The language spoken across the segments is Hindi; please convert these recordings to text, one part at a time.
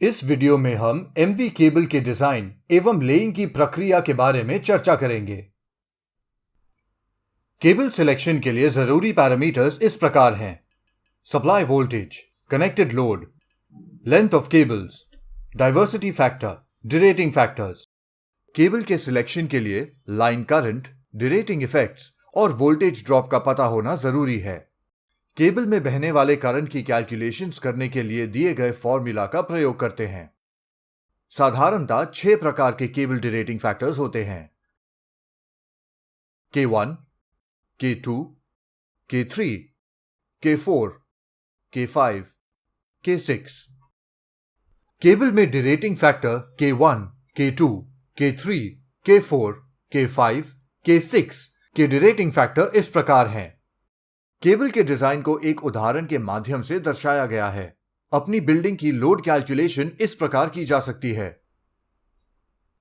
इस वीडियो में हम एमवी केबल के डिजाइन एवं लेइंग की प्रक्रिया के बारे में चर्चा करेंगे। केबल सिलेक्शन के लिए जरूरी पैरामीटर्स इस प्रकार हैं: supply voltage, connected load, length of cables, diversity factor, derating factors. Cable के सिलेक्शन के लिए लाइन करंट, डिरेटिंग इफेक्ट्स और वोल्टेज ड्रॉप का पता होना जरूरी है। केबल में बहने वाले करंट की कैलकुलेशंस करने के लिए दिए गए फॉर्मूला का प्रयोग करते हैं। साधारणतः 6 प्रकार के केबल डिरेटिंग फैक्टर्स होते हैं: K1, K2, K3, K4, K5, K6। Cable में डिरेटिंग factor K1, K2, K3, K4, K5, K6 के डिरेटिंग फैक्टर इस प्रकार हैं। केबल के डिजाइन को एक उदाहरण के माध्यम से दर्शाया गया है। अपनी बिल्डिंग की लोड कैलकुलेशन इस प्रकार की जा सकती है।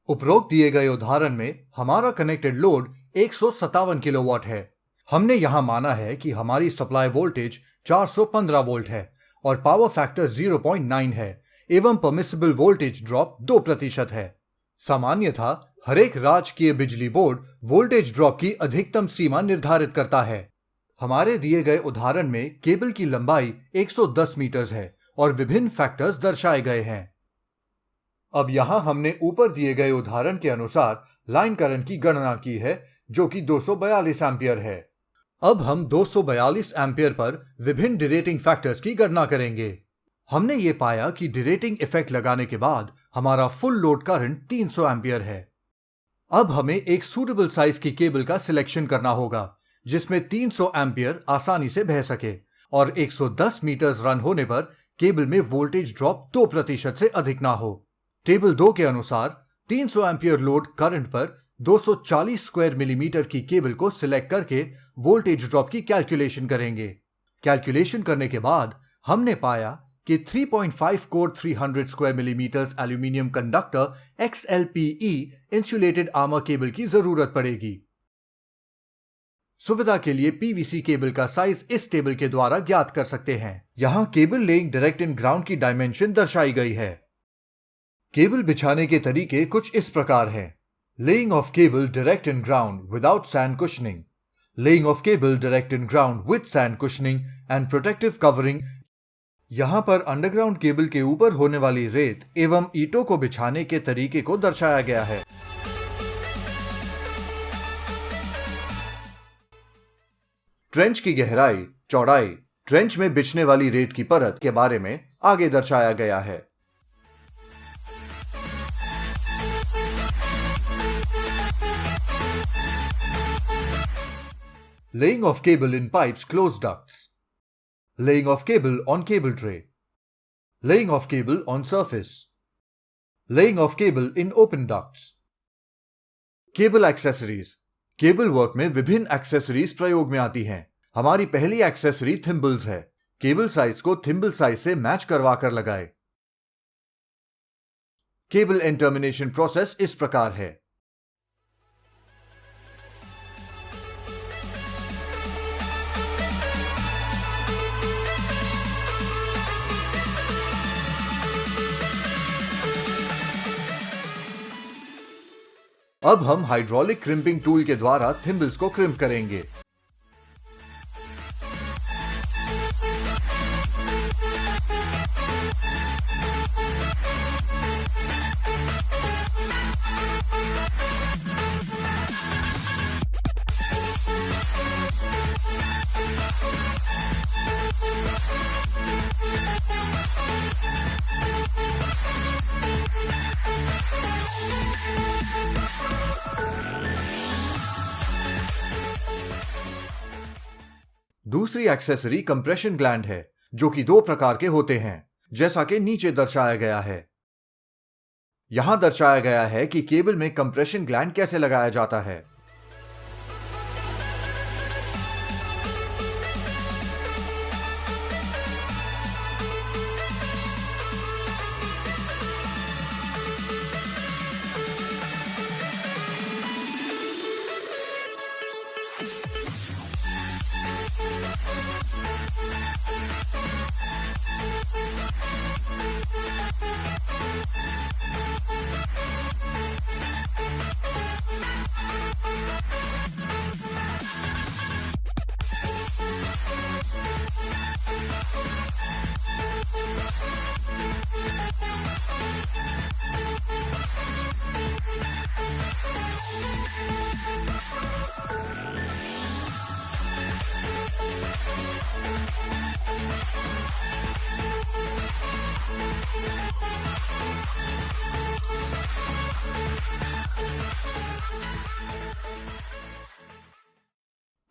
उपरोक्त दिए गए उदाहरण में हमारा कनेक्टेड लोड 157 किलोवाट है। हमने यहां माना है कि हमारी सप्लाई वोल्टेज 415 वोल्ट है और पावर फैक्टर 0.9 है एवं परमिसिबल वोल्टेज ड्रॉप 2% है। सामान्यतः हर एक राजकीय बिजली बोर्ड वोल्टेज ड्रॉप की अधिकतम सीमा निर्धारित करता है। हमारे दिए गए उदाहरण में केबल की लंबाई 110 मीटर्स है और विभिन्न फैक्टर्स दर्शाए गए हैं। अब यहां हमने ऊपर दिए गए उदाहरण के अनुसार लाइन करंट की गणना की है, जो कि 242 एम्पियर है। अब हम 242 एम्पियर पर विभिन्न डिरेटिंग फैक्टर्स की गणना करेंगे। हमने ये पाया कि डिरेटिंग इफेक्ट लगाने के बाद हमारा फुल लोड करंट 300 एम्पियर है। अब हमें एक सूटेबल साइज की केबल का सिलेक्शन करना होगा जिसमें 300 एम्पियर आसानी से बह सके और 110 मीटर्स रन होने पर केबल में वोल्टेज ड्रॉप 2% से अधिक ना हो। टेबल 2 के अनुसार 300 एम्पियर लोड करंट पर 240 स्क्वायर मिलीमीटर की केबल को सिलेक्ट करके वोल्टेज ड्रॉप की कैलकुलेशन करेंगे। कैलकुलेशन करने के बाद हमने पाया कि 3.5 core 300 square millimetre aluminium conductor XLPE insulated armour cable की जरूरत पड़ेगी। सुविधा के लिए पीवीसी केबल का साइज इस टेबल के द्वारा ज्ञात कर सकते हैं। यहां cable laying direct in ground की डायमेंशन दर्शाई गई है। केबल बिछाने के तरीके कुछ इस प्रकार हैं: laying of cable direct in ground without sand cushioning, laying of cable direct in ground with sand cushioning and protective covering. यहां पर अंडरग्राउंड केबल के ऊपर होने वाली रेत एवं ईंटों को बिछाने के तरीके को दर्शाया गया है। ट्रेंच की गहराई, चौड़ाई, ट्रेंच में बिछने वाली रेत की परत के बारे में आगे दर्शाया गया है। Laying of cable in pipes closed ducts, laying of cable on cable tray, laying of cable on surface, laying of cable in open ducts। Cable accessories. Cable work में विभिन्न एक्सेसरीज प्रयोग में आती हैं। हमारी पहली एक्सेसरी थिम्बल्स है। केबल साइज को थिम्बल साइज से मैच करवा कर लगाए। केबल एंड टर्मिनेशन प्रोसेस इस प्रकार है: अब हम हाइड्रोलिक क्रिम्पिंग टूल के द्वारा थिम्बल्स को क्रिम्प करेंगे। दूसरी एक्सेसरी कंप्रेशन ग्लैंड है, जो कि 2 प्रकार के होते हैं, जैसा कि नीचे दर्शाया गया है। यहां दर्शाया गया है कि केबल में कंप्रेशन ग्लैंड कैसे लगाया जाता है।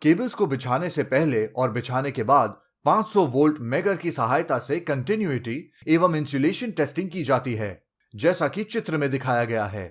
केबल्स को बिछाने से पहले और बिछाने के बाद 500 वोल्ट मेगर की सहायता से कंटिन्यूटी एवं इंसुलेशन टेस्टिंग की जाती है, जैसा कि चित्र में दिखाया गया है।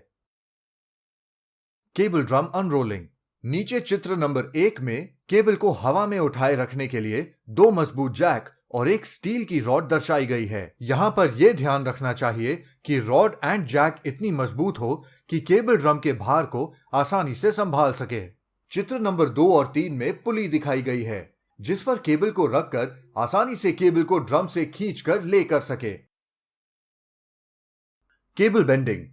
Cable drum unrolling. नीचे चित्र नंबर 1 में केबल को हवा में उठाए रखने के लिए 2 मजबूत जैक और एक स्टील की रॉड दर्शाई गई है। यहां पर यह ध्यान रखना चाहिए कि रॉड एंड जैक इतनी मजबूत हो कि केबल ड्रम के भार को आसानी से संभाल सके। चित्र नंबर 2 और 3 में पुली दिखाई गई है, जिस पर केबल को रखकर आसानी से केबल को ड्रम से खींचकर ले कर सके। Cable bending.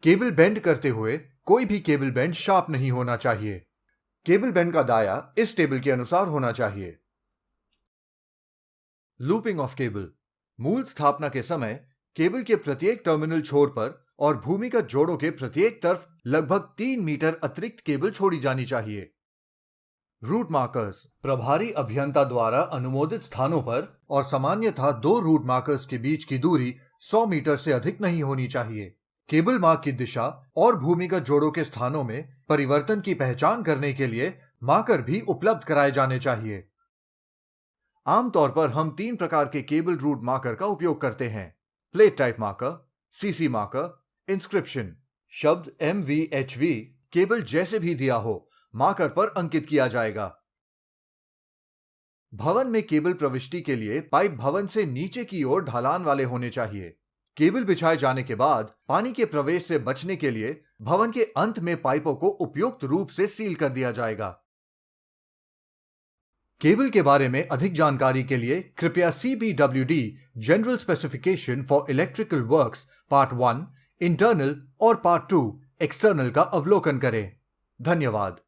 केबल बेंड करते हुए कोई भी केबल बेंड शार्प नहीं होना चाहिए। केबल बेंड का दाया इस टेबल के अनुसार होना चाहिए। Looping of cable. मूल स्थापना के समय केबल के प्रत्येक टर्मिनल छोर पर और भूमिगत जोड़ों के प्रत्येक तरफ लगभग 3 मीटर अतिरिक्त केबल छोड़ी जानी चाहिए। Route markers. प्रभारी अभियंता द्वारा अनुमोदित स्थानों पर और सामान्यतः 2 रूट मार्कर्स के बीच की दूरी 100 मीटर से अधिक नहीं होनी चाहिए। केबल मार्क की दिशा और भूमिगत जोड़ों के स्थानों में परिवर्तन की पहचान करने के लिए मार्कर भी उपलब्ध कराए जाने चाहिए। आमतौर पर हम 3 प्रकार के केबल रूट मार्कर का उपयोग करते हैं: plate type marker, CC marker, inscription. शब्द MVHV केबल जैसे भी दिया हो मार्कर पर अंकित किया जाएगा। भवन में केबल प्रविष्टि के लिए पाइप भवन से नीचे की ओर ढलान वाले होने चाहिए। केबल बिछाए जाने के बाद पानी के प्रवेश से बचने के लिए भवन के अंत में पाइपों को उपयुक्त रूप से सील कर दिया जाएगा। केबल के बारे में अधिक जानकारी के लिए कृपया CPWD general specification for electrical works part 1 internal और पार्ट 2 एक्सटर्नल का अवलोकन करें। धन्यवाद।